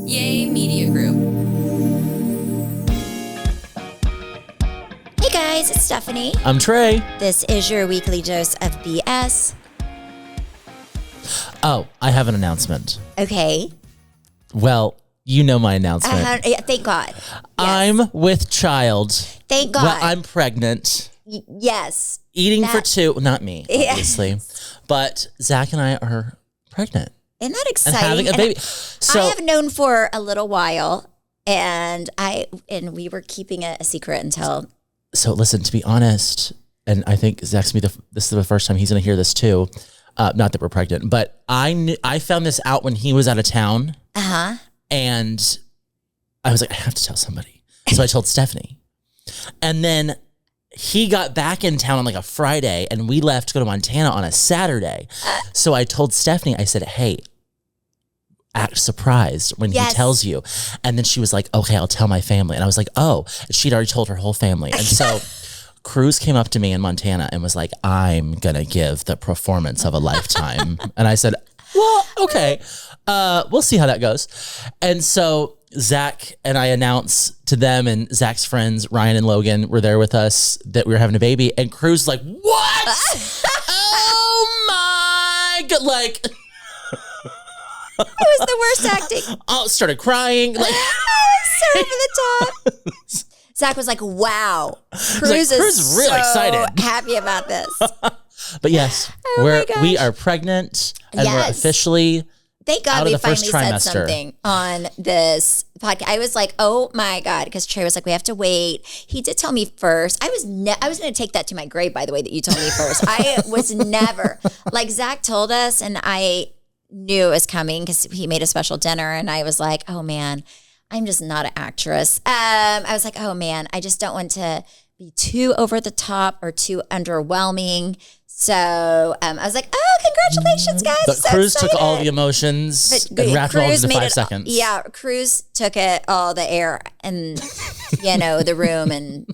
Yay Media Group. Hey guys, it's Stephanie. I'm Trey. This is your weekly dose of BS. Oh, I have an announcement. Okay. Well, you know my announcement. Yeah, thank God. Yes. I'm with child. Thank God. Well, I'm pregnant. Yes. Eating for two. Well, not me, obviously. Yeah. But Zach and I are pregnant. Isn't that exciting? And having a baby. So I have known for a little while, and we were keeping it a secret until. So listen, to be honest, and I think Zach's gonna be this is the first time he's gonna hear this too. Not that we're pregnant, but I found this out when he was out of town. And I was like, I have to tell somebody. So I told Stephanie. And then he got back in town on like a Friday, and we left to go to Montana on a Saturday. So I told Stephanie, I said, hey, act surprised when he tells you. And then she was like, okay, I'll tell my family. And I was like, oh, she'd already told her whole family. And so Cruz came up to me in Montana and was like, I'm going to give the performance of a lifetime. And I said, well, okay, we'll see how that goes. And so Zach and I announced to them, and Zach's friends, Ryan and Logan, were there with us, that we were having a baby. And Cruz was like, what? Oh my God. Like, it was the worst acting. Oh, started crying. Like, so over the top. Zach was like, wow. Cruz is really so excited. Happy about this. But yes, we are pregnant, and we're officially thank God out we of the finally first said trimester. something on this podcast. I was like, oh my God, because Trey was like, we have to wait. He did tell me first. I was going to take that to my grave, by the way, that you told me first. I was never, like Zach told us, and I knew it was coming because he made a special dinner, and I was like, oh man, I'm just not an actress. I was like, oh man, I just don't want to be too over the top or too underwhelming. So I was like, oh, congratulations, guys. But so Cruz excited. took all the emotions and wrapped it all into 5 seconds. Yeah, Cruz took it, all the air and, the room and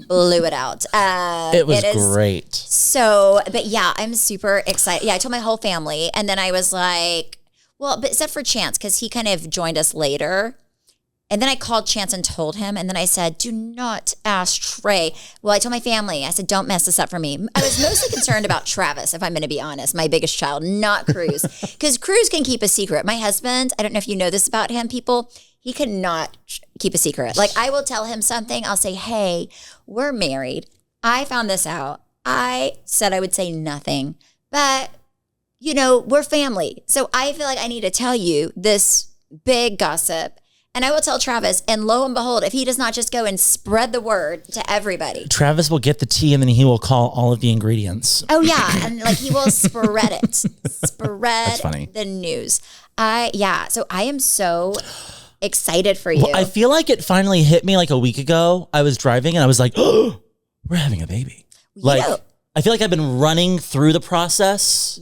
blew it out. It was great. So, but yeah, I'm super excited. Yeah, I told my whole family. And then I was like, well, but except for Chance, because he kind of joined us later. And then I called Chance and told him. And then I said, do not ask Trey. Well, I told my family. I said, don't mess this up for me. I was mostly concerned about Travis, if I'm going to be honest, my biggest child, not Cruz. Because Cruz can keep a secret. My husband, I don't know if you know this about him, people, he cannot keep a secret. Like, I will tell him something. I'll say, hey, we're married. I found this out. I said I would say nothing. But, we're family. So I feel like I need to tell you this big gossip. And I will tell Travis, and lo and behold, if he does not just go and spread the word to everybody. Travis will get the tea, and then he will call all of the ingredients. Oh, yeah. And he will spread it. That's funny. The news. So I am so excited for you. Well, I feel like it finally hit me like a week ago. I was driving, and I was like, oh, we're having a baby. I feel like I've been running through the process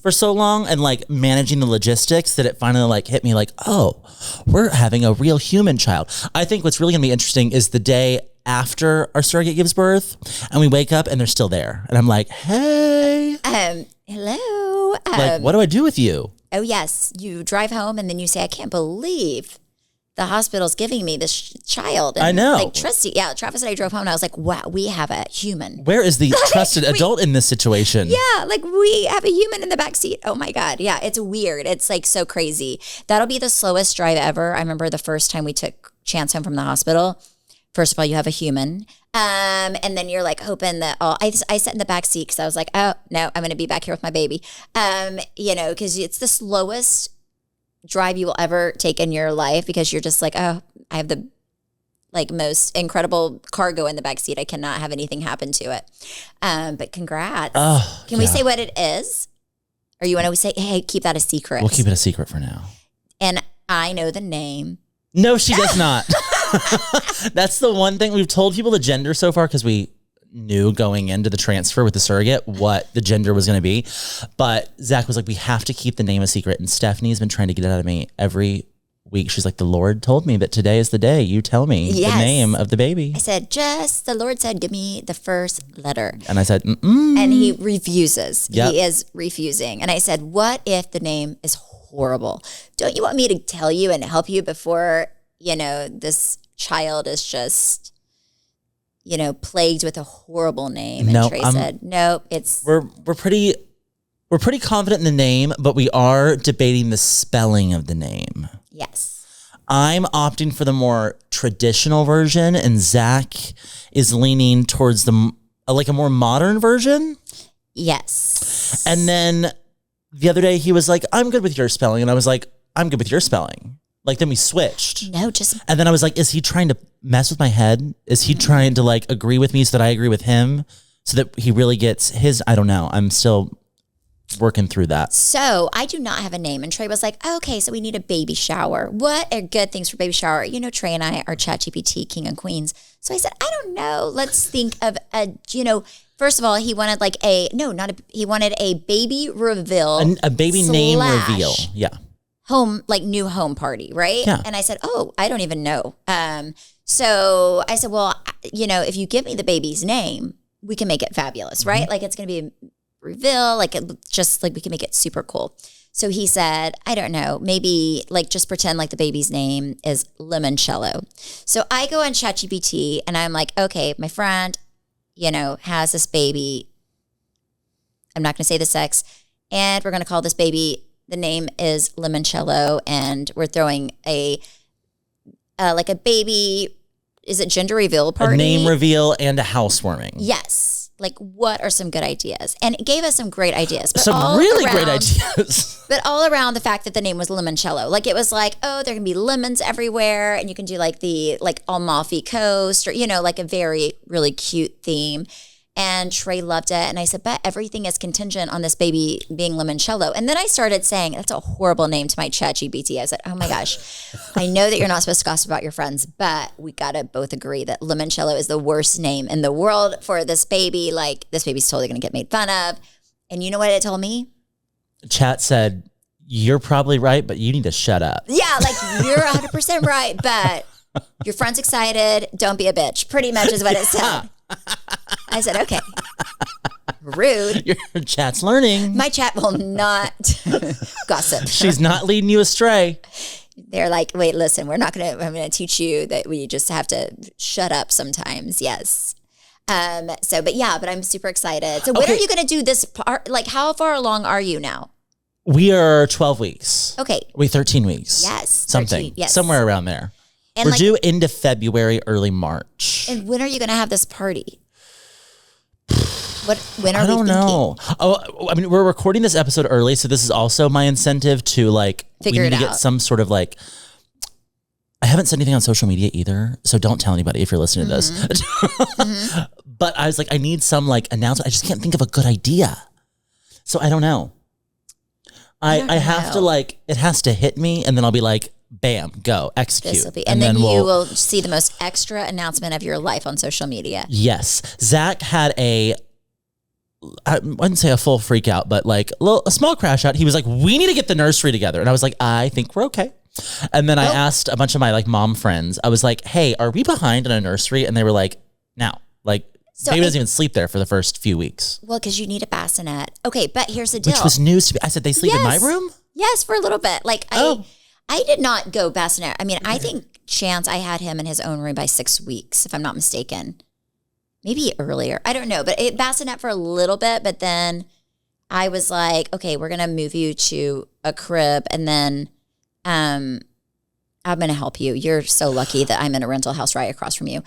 for so long and managing the logistics that it finally hit me oh, we're having a real human child. I think what's really going to be interesting is the day after our surrogate gives birth and we wake up and they're still there. And I'm like, hey. Hello. What do I do with you? Oh, yes. You drive home and then you say, I can't believe the hospital's giving me this child. And I know. Travis and I drove home and I was like, wow, we have a human. Where is the trusted adult in this situation? Yeah, we have a human in the back seat. Oh my God. Yeah, it's weird. It's so crazy. That'll be the slowest drive ever. I remember the first time we took Chance home from the hospital. First of all, you have a human. And then you're hoping that I sat in the back seat because I was like, oh no, I'm going to be back here with my baby. Because it's the slowest drive you will ever take in your life because you're just oh, I have the most incredible cargo in the back seat. I cannot have anything happen to it. But congrats. Can we say what it is? Or you want to say, hey, keep that a secret? We'll keep it a secret for now. And I know the name. No, she does not. That's the one thing we've told people the gender so far because we knew going into the transfer with the surrogate what the gender was going to be. But Zach was like, we have to keep the name a secret. And Stephanie's been trying to get it out of me every week. She's like, the Lord told me that today is the day. You tell me the name of the baby. I said, the Lord said, give me the first letter. And I said, And he refuses. Yep. He is refusing. And I said, what if the name is horrible. Don't you want me to tell you and help you before, this child is just, plagued with a horrible name? And Trey said, nope, we're pretty confident in the name, but we are debating the spelling of the name. Yes. I'm opting for the more traditional version, and Zach is leaning towards a more modern version. Yes. And then the other day he was like, I'm good with your spelling. And I was like, I'm good with your spelling. Like, then we switched. No, just. And then I was like, is he trying to mess with my head? Is he trying to like agree with me so that I agree with him so that he really gets his? I don't know. I'm still working through that. So I do not have a name. And Trey was like, okay, so we need a baby shower. What are good things for baby shower? Trey and I are ChatGPT king and queens. So I said, I don't know. Let's think of first of all, he wanted he wanted a baby reveal. A baby name reveal. Yeah. Home, like new home party, right? Yeah. And I said, oh, I don't even know. So I said, well, if you give me the baby's name, we can make it fabulous, right? Mm-hmm. Like it's going to be a reveal, just we can make it super cool. So he said, I don't know, maybe just pretend like the baby's name is Limoncello. So I go on ChatGPT and I'm like, okay, my friend, has this baby. I'm not going to say the sex. And we're going to call this baby, the name is Limoncello. And we're throwing a baby, is it gender reveal party? A name reveal and a housewarming. Yes. What are some good ideas? And it gave us some great ideas. But some really great ideas. But all around the fact that the name was Limoncello. It was there can be lemons everywhere. And you can do the Amalfi Coast or, a very, really cute theme. And Trey loved it. And I said, but everything is contingent on this baby being Limoncello. And then I started saying, that's a horrible name to my ChatGPT. I said, oh my gosh, I know that you're not supposed to gossip about your friends, but we got to both agree that Limoncello is the worst name in the world for this baby. This baby's totally going to get made fun of. And you know what it told me? Chat said, you're probably right, but you need to shut up. Yeah, you're 100% right, but your friend's excited. Don't be a bitch. Pretty much is what it said. I said, okay. Rude. Your chat's learning. My chat will not gossip. She's not leading you astray. They're like, wait, listen, I'm going to teach you that we just have to shut up sometimes. Yes. But I'm super excited. So when are you going to do this part? How far along are you now? We are 12 weeks. Okay. We're 13 weeks. Yes. Something. 13, yes. Somewhere around there. And we're due into February, early March. And when are you going to have this party? When are we thinking? I don't know. Oh, I mean, we're recording this episode early, so this is also my incentive to figure it out. Get some sort of I haven't said anything on social media either, so don't tell anybody if you're listening to this. Mm-hmm. But I was like, I need some announcement. I just can't think of a good idea. So I don't know. I have to it has to hit me, and then I'll be like, bam, go, execute. And then you will see the most extra announcement of your life on social media. Yes. Zach had I wouldn't say a full freak out, but a small crash out. He was like, we need to get the nursery together. And I was like, I think we're okay. And then I asked a bunch of my mom friends, I was like, hey, are we behind in a nursery? And they were like, no, baby doesn't even sleep there for the first few weeks. Well, because you need a bassinet. Okay, but here's the deal. Which was news to me. I said, they sleep in my room? Yes, for a little bit. I did not go bassinet. I mean, I think Chance, I had him in his own room by 6 weeks, if I'm not mistaken. Maybe earlier. I don't know. But it bassinet for a little bit. But then I was like, okay, we're going to move you to a crib. And then I'm going to help you. You're so lucky that I'm in a rental house right across from you.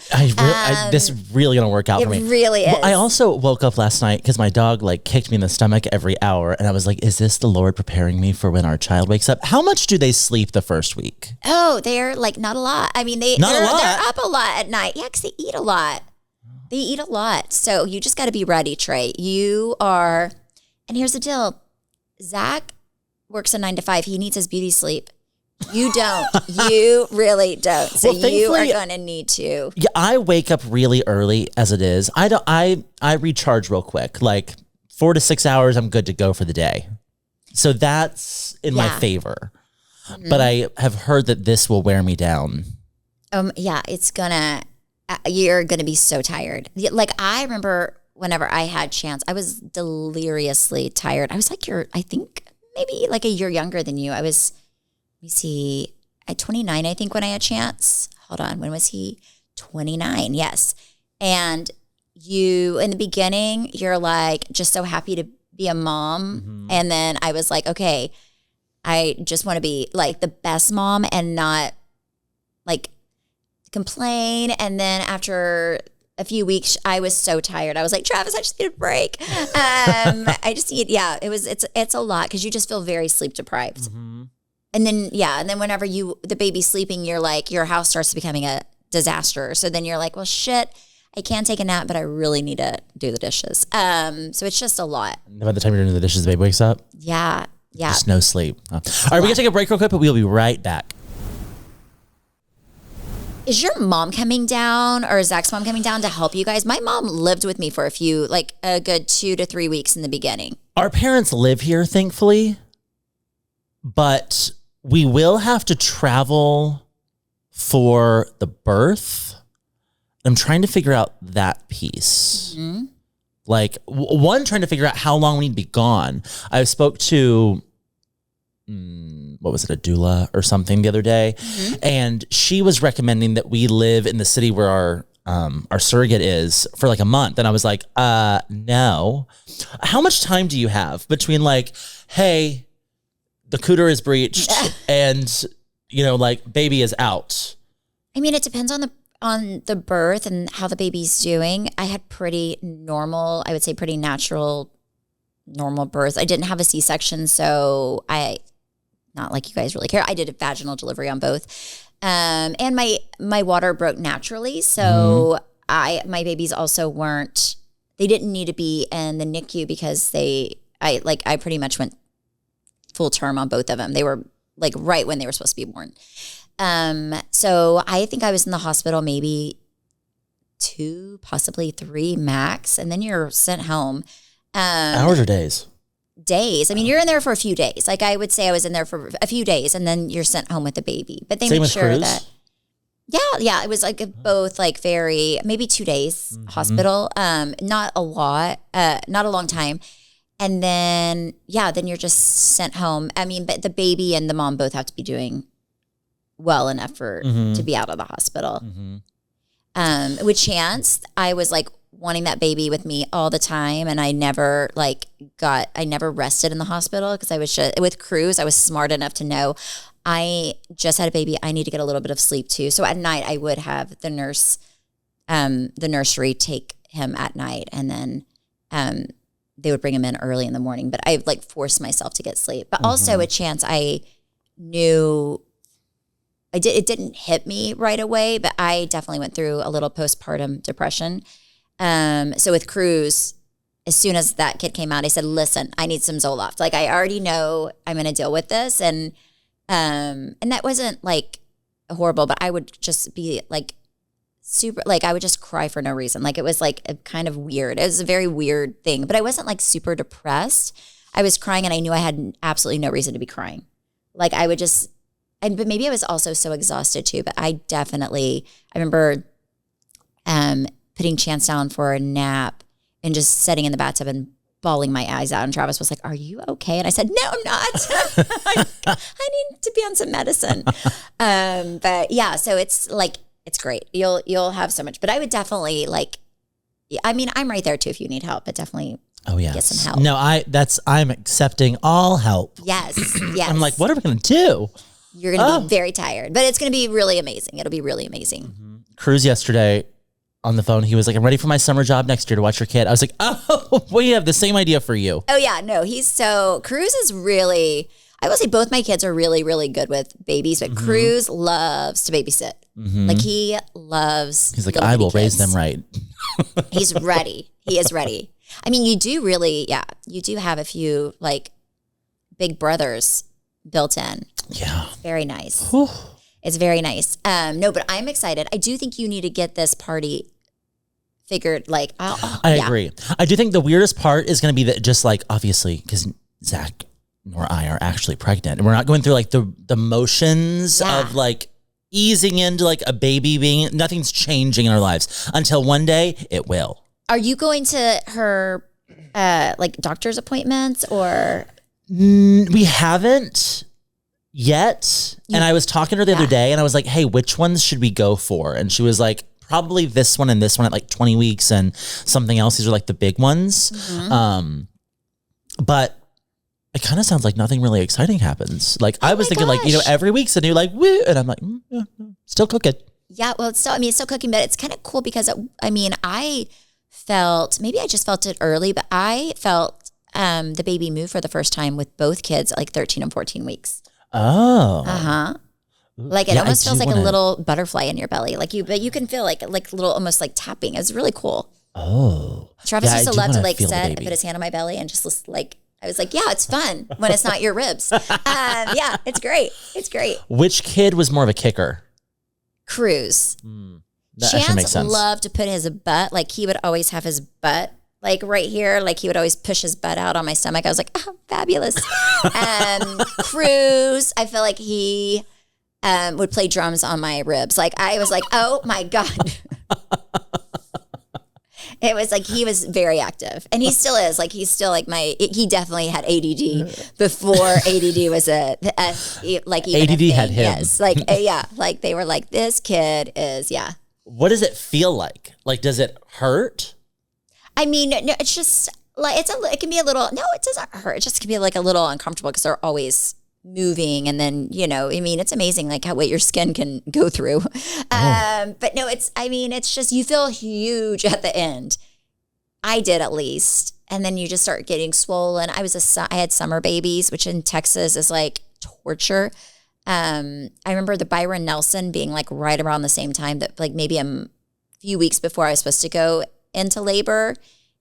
This is really going to work out for me. It really is. Well, I also woke up last night because my dog kicked me in the stomach every hour. And I was like, is this the Lord preparing me for when our child wakes up? How much do they sleep the first week? Oh, they're not a lot. I mean, they're up a lot at night. Yeah, because they eat a lot. They eat a lot. So you just got to be ready, Trey. You are, and here's the deal. Zach works a 9 to 5. He needs his beauty sleep. You don't. You really don't. So you are going to need to. Yeah, I wake up really early as it is. I recharge real quick. 4 to 6 hours, I'm good to go for the day. So that's in my favor. Mm-hmm. But I have heard that this will wear me down. Yeah, you're going to be so tired. I remember whenever I had Chance, I was deliriously tired. I was I think maybe like a year younger than you. I was, let me see, at 29, I think, when I had Chance. Hold on, when was he? 29, yes. And you, in the beginning, you're like just so happy to be a mom. Mm-hmm. And then I was like, okay, I just want to be like the best mom and not like complain. And then after a few weeks, I was so tired. I was like, Travis, I just need a break. I just need, it's a lot because you just feel very sleep deprived. Mm-hmm. And then whenever the baby's sleeping, you're like, your house starts becoming a disaster. So then you're like, well, shit, I can take a nap, but I really need to do the dishes. So it's just a lot. And by the time you're doing the dishes, the baby wakes up? Yeah. Just no sleep. All right, we're going to take a break real quick, but we'll be right back. Is your mom coming down or Zach's mom coming down to help you guys? My mom lived with me for a good 2 to 3 weeks in the beginning. Our parents live here, thankfully, but we will have to travel for the birth. I'm trying to figure out that piece. Mm-hmm. Like, one, trying to figure out how long we need to be gone. I spoke to, what was it, a doula or something the other day, mm-hmm. and she was recommending that we live in the city where our surrogate is for like a month. And I was like, no. How much time do you have between like, hey, the cooter is breached and, like baby is out? I mean, it depends on the birth and how the baby's doing. I had pretty normal, I would say pretty natural, normal birth. I didn't have a C-section, so not like you guys really care. I did a vaginal delivery on both. And my water broke naturally. So my babies also they didn't need to be in the NICU because I pretty much went full term on both of them. They were like right when they were supposed to be born. So I think I was in the hospital maybe 2, possibly 3 max. And then you're sent home. Hours or days? Days. I mean, you're in there for a few days. Like I would say I was in there for a few days and then you're sent home with the baby. But they made sure that, it was like both like maybe 2 days hospital. Not a lot, not a long time. And then, then you're just sent home. I mean, but the baby and the mom both have to be doing well enough to be out of the hospital. Mm-hmm. With Chance, I was like wanting that baby with me all the time. And I never rested in the hospital because I was with Cruz, I was smart enough to know I just had a baby. I need to get a little bit of sleep too. So at night I would have the nursery take him at night. And then, they would bring him in early in the morning, but I like forced myself to get sleep. But also with Chance, I knew it didn't hit me right away, but I definitely went through a little postpartum depression. So with Cruz, as soon as that kid came out, I said, listen, I need some Zoloft. Like I already know I'm going to deal with this. And that wasn't like horrible, but I would just be like super, like I would just cry for no reason. Like it was like a kind of weird. It was a very weird thing, but I wasn't like super depressed. I was crying and I knew I had absolutely no reason to be crying. Like I would just, but maybe I was also so exhausted too, but I remember putting Chance down for a nap and just sitting in the bathtub and bawling my eyes out. And Travis was like, are you okay? And I said, no, I'm not. I need to be on some medicine. But yeah, so it's like, it's great. You'll have so much, but I would definitely I'm right there too if you need help, but definitely get some help. No, I'm accepting all help. Yes. I'm like, what are we going to do? You're going to be very tired, but it's going to be really amazing. It'll be really amazing. Mm-hmm. Cruz yesterday on the phone, he was like, I'm ready for my summer job next year to watch your kid. I was like, oh, we have the same idea for you. Oh yeah, no, Cruz is really, I will say both my kids are really, really good with babies, but Cruz loves to babysit. Mm-hmm. Like he's like, I will raise them right. He's ready. He is ready. I mean, you do have a few like big brothers built in. Yeah. It's very nice. Whew. It's very nice. No, but I'm excited. I do think you need to get this party figured. Like, I agree. I do think the weirdest part is going to be that just like, obviously, because Zach nor I are actually pregnant and we're not going through like the motions of like easing into like a baby nothing's changing in our lives until one day it will. Are you going to her like doctor's appointments or? We haven't yet. And I was talking to her the other day and I was like, hey, which ones should we go for? And she was like, probably this one and this one at like 20 weeks and something else. These are like the big ones. But it kind of sounds like nothing really exciting happens. Like I was thinking like, every week's a new like, woo. And I'm like, still cooking. Yeah. Well, it's still cooking, but it's kind of cool because I felt, maybe I just felt it early, but I felt the baby move for the first time with both kids at like 13 and 14 weeks. Oh. Uh-huh. Like it almost feels like a little butterfly in your belly. But you can feel like little, almost like tapping. It's really cool. Oh. Travis used to love to like put his hand on my belly and just like, I was like, yeah, it's fun when it's not your ribs. Yeah, it's great. It's great. Which kid was more of a kicker? Cruz. That actually makes sense. Chance loved to put his butt, like he would always have his butt like right here, like he would always push his butt out on my stomach. I was like, oh, fabulous. Cruz, I feel like he would play drums on my ribs. Like I was like, oh my God. It was like he was very active, and he still is. Like he's still like he definitely had ADD before ADD was like even ADD a thing. had him. Yes, like like they were like this kid is What does it feel like? Like does it hurt? I mean, no, it's just like it can be a little. No, it doesn't hurt. It just can be like a little uncomfortable because they're always moving, and then I mean it's amazing like what your skin can go through. But no, it's just you feel huge at the end. I did at least, and then you just start getting swollen. I had summer babies, which in Texas is like torture. I remember the Byron Nelson being like right around the same time that like maybe a few weeks before I was supposed to go into labor,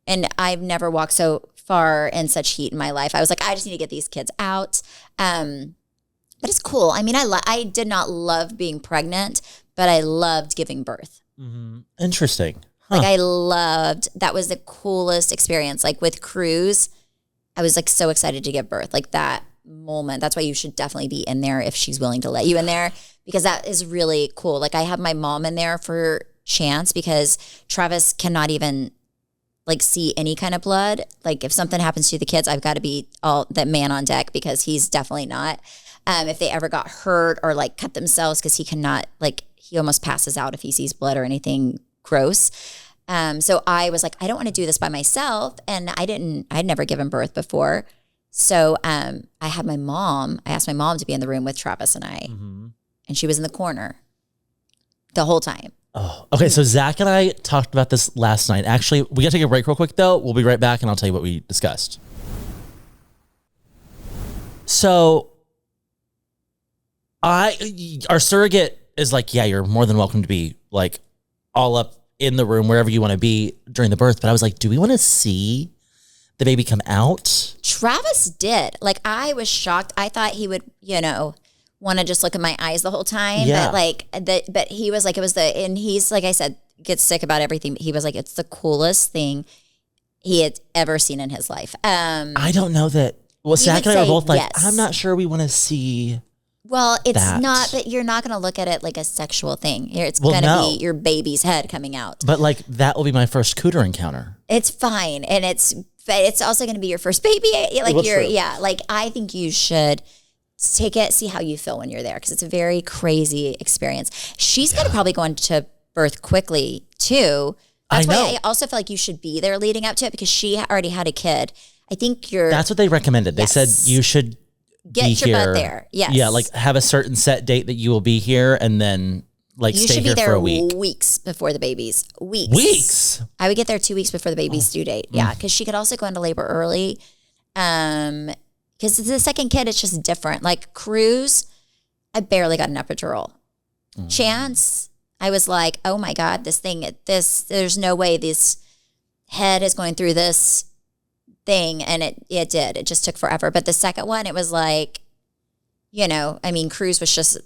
and I've never walked so far in such heat in my life. I was like, I just need to get these kids out. But it's cool. I mean, I did not love being pregnant, but I loved giving birth. Mm-hmm. Interesting. Huh. Like that was the coolest experience. Like with Cruz, I was like so excited to give birth. Like that moment. That's why you should definitely be in there if she's willing to let you in there, because that is really cool. Like I have my mom in there for Chance because Travis cannot even like see any kind of blood. Like if something happens to the kids, I've got to be all that man on deck because he's definitely not. If they ever got hurt or like cut themselves, because he cannot, like he almost passes out if he sees blood or anything gross. So I was like, I don't want to do this by myself. And I'd never given birth before. So I asked my mom to be in the room with Travis and I, and she was in the corner the whole time. Oh, okay. So Zach and I talked about this last night. Actually, we got to take a break real quick though. We'll be right back and I'll tell you what we discussed. So our surrogate is like, yeah, you're more than welcome to be like all up in the room, wherever you want to be during the birth. But I was like, do we want to see the baby come out? Travis did. Like, I was shocked. I thought he would, want to just look at my eyes the whole time. Yeah. But he was like, and he's, like I said, gets sick about everything. He was like, it's the coolest thing he had ever seen in his life. I don't know that. Well, Zach and I were both like, yes. I'm not sure we want to see. Well, it's that. not, but you're not going to look at it like a sexual thing. It's going to be your baby's head coming out. But like, that will be my first cooter encounter. It's fine. And it's also going to be your first baby. Like like I think you should take it, see how you feel when you're there. Cause it's a very crazy experience. She's going to probably go into birth quickly too. That's why I also feel like you should be there leading up to it, because she already had a kid. I think that's what they recommended. They said you should get your butt there. Yes. Yeah. Like have a certain set date that you will be here, and then like you stay here for a week. Weeks before the baby's Weeks. I would get there 2 weeks before the baby's due date. Yeah. Cause she could also go into labor early. Cause the second kid, it's just different. Like Cruz, I barely got an epidural. Chance, I was like, oh my God, there's no way this head is going through this thing. And it did. It just took forever. But the second one, it was like, Cruz was just,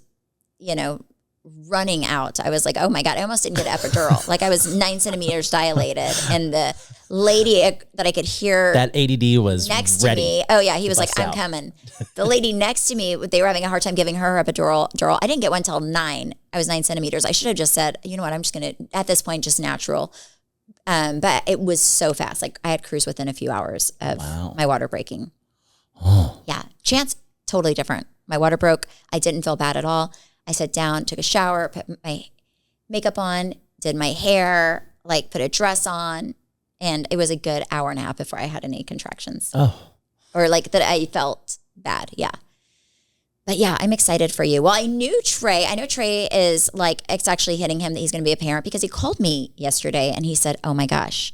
running out. I was like, oh my God, I almost didn't get an epidural. Like I was 9 centimeters dilated. And the lady that I could hear that ADD was next ready to me. Oh yeah. He was like, I'm out. coming. The lady next to me, they were having a hard time giving her epidural. I didn't get one till 9. I was 9 centimeters. I should have just said, you know what, I'm just going to, at this point, just natural. But it was so fast. Like I had Cruz within a few hours of my water breaking. Yeah. Chance, totally different. My water broke. I didn't feel bad at all. I sat down, took a shower, put my makeup on, did my hair, like put a dress on. And it was a good hour and a half before I had any contractions. Oh. Or like that I felt bad. Yeah. But yeah, I'm excited for you. Well, I know Trey is like, it's actually hitting him that he's going to be a parent because he called me yesterday and he said, oh my gosh,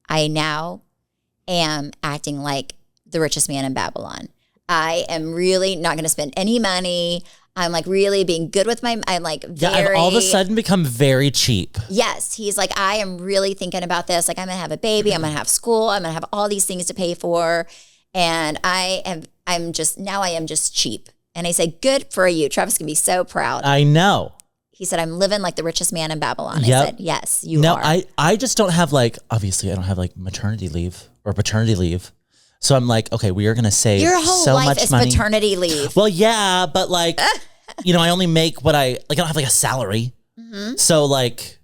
I now am acting like the richest man in Babylon. I am really not going to spend any money. I'm like really being good with I'm like very. Yeah, I've all of a sudden become very cheap. Yes. He's like, I am really thinking about this. Like I'm going to have a baby. I'm going to have school. I'm going to have all these things to pay for. And I am just cheap. And I said, good for you. Travis can be so proud. I know. He said, I'm living like the richest man in Babylon. Yep. I said, yes, you are. No, I just don't have like, obviously I don't have like maternity leave or paternity leave. So I'm like, okay, we are going to save Your whole so life much is money. paternity leave. Well, yeah, but like, I only make what I don't have like a salary. Mm-hmm. So like,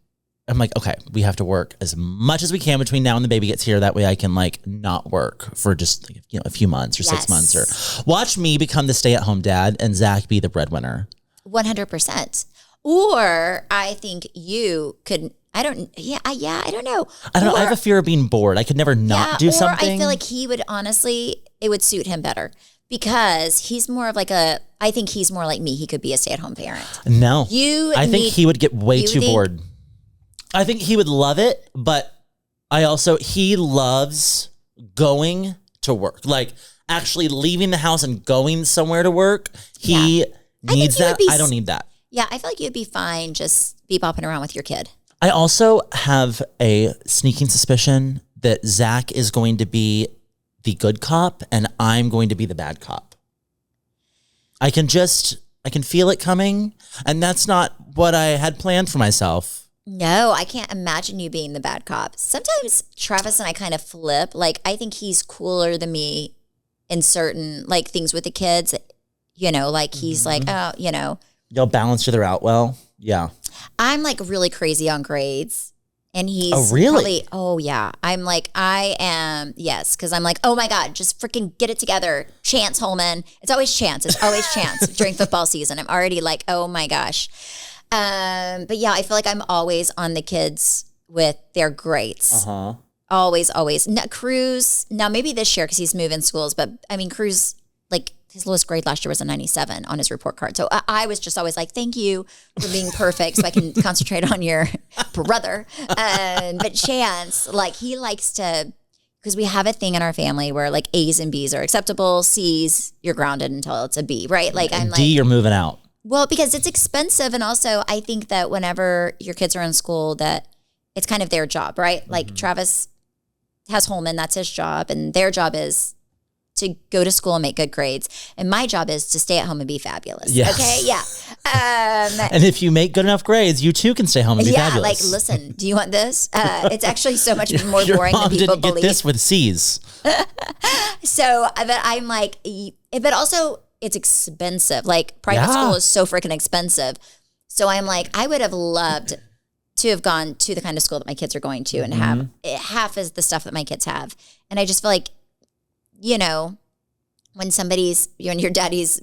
I'm like, okay, we have to work as much as we can between now and the baby gets here. That way I can like not work for just a few months or 6 months or watch me become the stay-at-home dad and Zach be the breadwinner. 100%. Or I think you could, I don't know. I don't know. I have a fear of being bored. I could never not do something. I feel like he would honestly, it would suit him better because he's more of like I think he's more like me. He could be a stay-at-home parent. No. I think he would get way too bored. I think he would love it, but he loves going to work. Like actually leaving the house and going somewhere to work. He needs that. I don't need that. Yeah, I feel like you'd be fine just be bopping around with your kid. I also have a sneaking suspicion that Zach is going to be the good cop and I'm going to be the bad cop. I can feel it coming, and that's not what I had planned for myself. No, I can't imagine you being the bad cop. Sometimes Travis and I kind of flip. Like, I think he's cooler than me in certain, like, things with the kids. Like, he's like, oh, Y'all balance each other out well? Yeah. I'm, like, really crazy on grades. And he's really? Yeah. I'm like, yes. Because I'm like, oh, my God, just freaking get it together. Chance, Hollman. It's always Chance during football season. I'm already like, oh, my gosh. But yeah, I feel like I'm always on the kids with their grades. Uh-huh. Always. Cruz, now maybe this year because he's moving schools, but I mean, Cruz, like his lowest grade last year was a 97 on his report card. So I was just always like, thank you for being perfect so I can concentrate on your brother. But Chance, like he likes to, because we have a thing in our family where like A's and B's are acceptable, C's, you're grounded until it's a B, right? Like I'm D, you're moving out. Well, because it's expensive. And also I think that whenever your kids are in school that it's kind of their job, right? Like Travis has Hollman, that's his job. And their job is to go to school and make good grades. And my job is to stay at home and be fabulous. Yes. Okay. Yeah. And if you make good enough grades, you too can stay home and be fabulous. Yeah. Like, listen, do you want this? It's actually so much more boring than people didn't believe. Get this with C's. So, but I'm like, but also it's expensive. Like private school is so freaking expensive. So I'm like, I would have loved to have gone to the kind of school that my kids are going to and have half is the stuff that my kids have. And I just feel like, when when your daddy's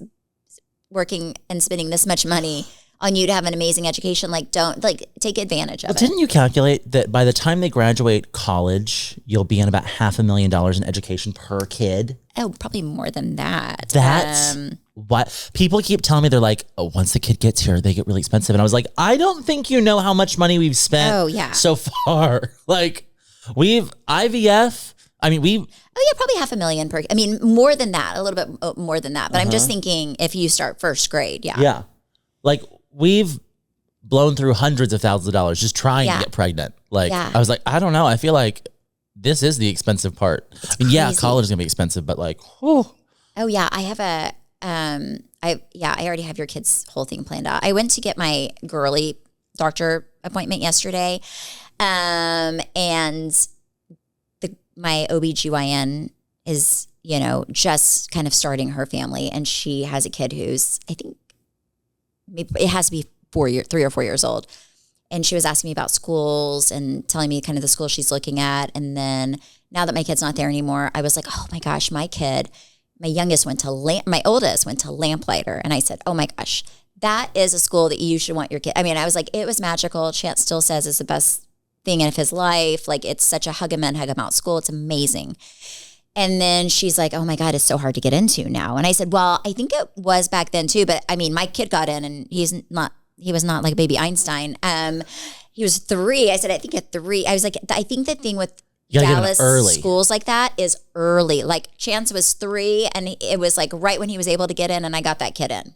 working and spending this much money on you to have an amazing education, like don't take advantage of it. Didn't you calculate that by the time they graduate college, you'll be in about $500,000 in education per kid? Oh, probably more than that. That's what people keep telling me. They're like, oh, once the kid gets here, they get really expensive. And I was like, I don't think you know how much money we've spent so far. Like we've IVF. I mean, probably $500,000 per. I mean, more than that, a little bit more than that. But I'm just thinking if you start first grade, yeah. Like we've blown through hundreds of thousands of dollars just trying to get pregnant. Like I was like, I don't know. I feel like this is the expensive part. I mean, college is gonna be expensive, but like, whew. Oh yeah, I have I already have your kid's whole thing planned out. I went to get my girly doctor appointment yesterday, and my OBGYN is, just kind of starting her family. And she has a kid who's, I think, maybe it has to be 3 or 4 years old. And she was asking me about schools and telling me kind of the school she's looking at. And then now that my kid's not there anymore, I was like, oh my gosh, my kid my youngest went to my oldest went to Lamplighter. And I said, oh my gosh, that is a school that you should want your kid. I mean, I was like, it was magical. Chance still says it's the best thing of his life. Like, it's such a hug him in, hug him out school. It's amazing. And then she's like, oh my God, it's so hard to get into now. And I said, well, I think it was back then too. But I mean, my kid got in and he was not like baby Einstein. He was 3. I said, I think at 3, I was like, I think the thing with Dallas schools like that is early. Like Chance was 3 and it was like right when he was able to get in and I got that kid in.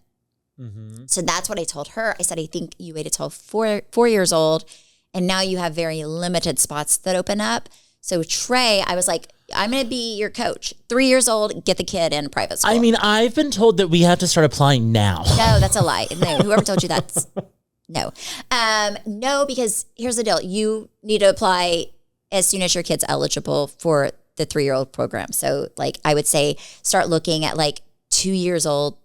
Mm-hmm. So that's what I told her. I said, I think you waited till 4 years old and now you have very limited spots that open up. So Trey, I was like, I'm going to be your coach. 3 years old, get the kid in private school. I mean, I've been told that we have to start applying now. No, that's a lie. No, whoever told you that's no. No, because here's the deal. You need to apply as soon as your kid's eligible for the 3-year-old program. So like I would say start looking at like 2 years old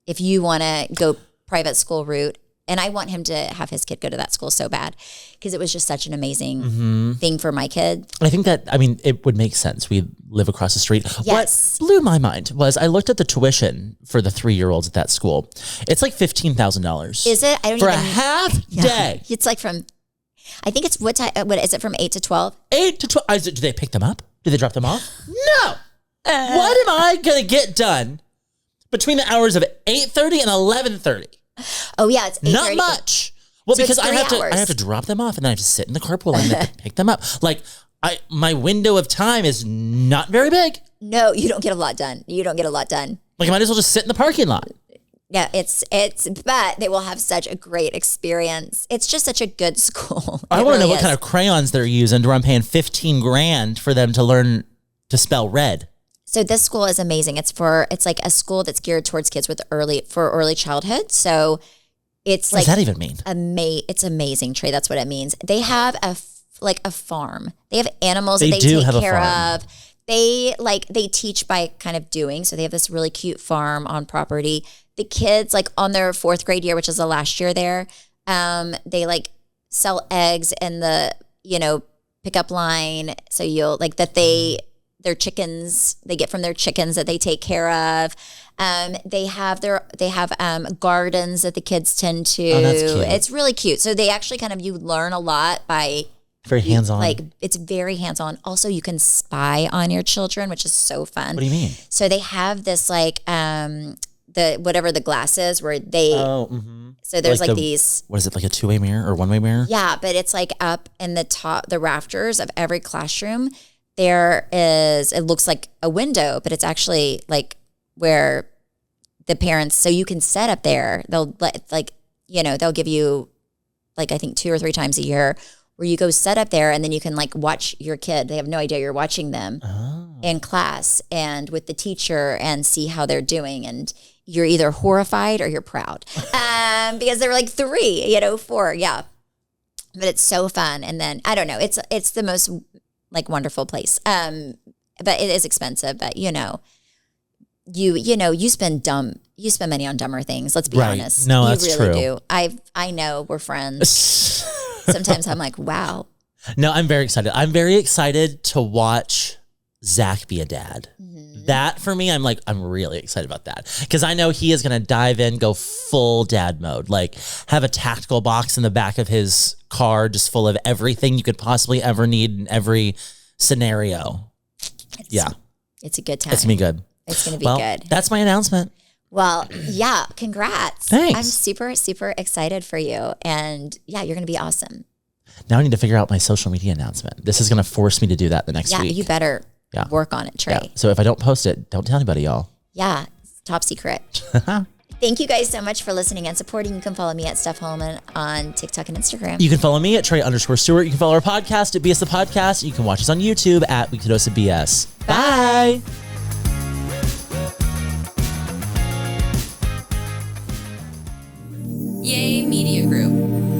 if you want to go private school route. And I want him to have his kid go to that school so bad because it was just such an amazing thing for my kid. I think that, I mean, it would make sense. We live across the street. Yes. What blew my mind was I looked at the tuition for the 3-year-olds at that school. It's like $15,000. Is it? I don't for even, a half day. It's like from, I think it's what time, what is it from 8 to 12? 8 to 12. Do they pick them up? Do they drop them off? No. What am I going to get done between the hours of 8:30 and 11:30? Oh yeah, it's 8:30. Not much. Well, so because I have to drop them off and then I have to sit in the carpool and I have to pick them up. Like my window of time is not very big. No, you don't get a lot done. Like I might as well just sit in the parking lot. Yeah, but they will have such a great experience. It's just such a good school. I want to know what kind of crayons they're using to where I'm paying $15,000 for them to learn to spell red. So this school is amazing. It's like a school that's geared towards kids with early childhood. So it's what does that even mean? It's amazing, Trey. That's what it means. They have a farm. They have animals that they take care of. They teach by kind of doing. So they have this really cute farm on property. The kids, like on their 4th grade year, which is the last year there, they like sell eggs in the, pickup line. So you'll like that their chickens, they get from their chickens that they take care of. They have gardens that the kids tend to. Oh, that's cute. It's really cute. So they actually you learn a lot by very hands-on. It's very hands-on. Also, you can spy on your children, which is so fun. What do you mean? So they have this the glass is where they. Oh. Mm-hmm. So there's these. What is it, like a 2-way mirror or 1-way mirror? Yeah, but it's like up in the rafters of every classroom. It looks like a window, but it's actually like where the parents, so you can set up there. They'll they'll give you like, I think 2 or 3 times a year where you go set up there and then you can like watch your kid. They have no idea you're watching them in class and with the teacher and see how they're doing. And you're either horrified or you're proud because they're like 3, 4. Yeah. But it's so fun. And then, I don't know, it's the most like wonderful place. But it is expensive, but you spend money on dumber things. Let's be honest. No, that's you really true. Do. I know we're friends. Sometimes I'm like, wow. No, I'm very excited. I'm very excited to watch Zach be a dad. Mm-hmm. That for me, I'm really excited about that because I know he is going to dive in, go full dad mode, like have a tactical box in the back of his car just full of everything you could possibly ever need in every scenario. It's a good time. It's going to be good. It's going to be good. That's my announcement. Well, yeah, congrats. Thanks. I'm super, super excited for you. And yeah, you're going to be awesome. Now I need to figure out my social media announcement. This is going to force me to do that the next week. Yeah, you better work on it, Trey. Yeah. So if I don't post it, don't tell anybody, y'all. Yeah, it's top secret. Thank you guys so much for listening and supporting. You can follow me at Steph Hollman on TikTok and Instagram. You can follow me at Trey_Stewart. You can follow our podcast at BS the Podcast. You can watch us on YouTube at Weekly Dose of BS. Bye. Yay Media Group.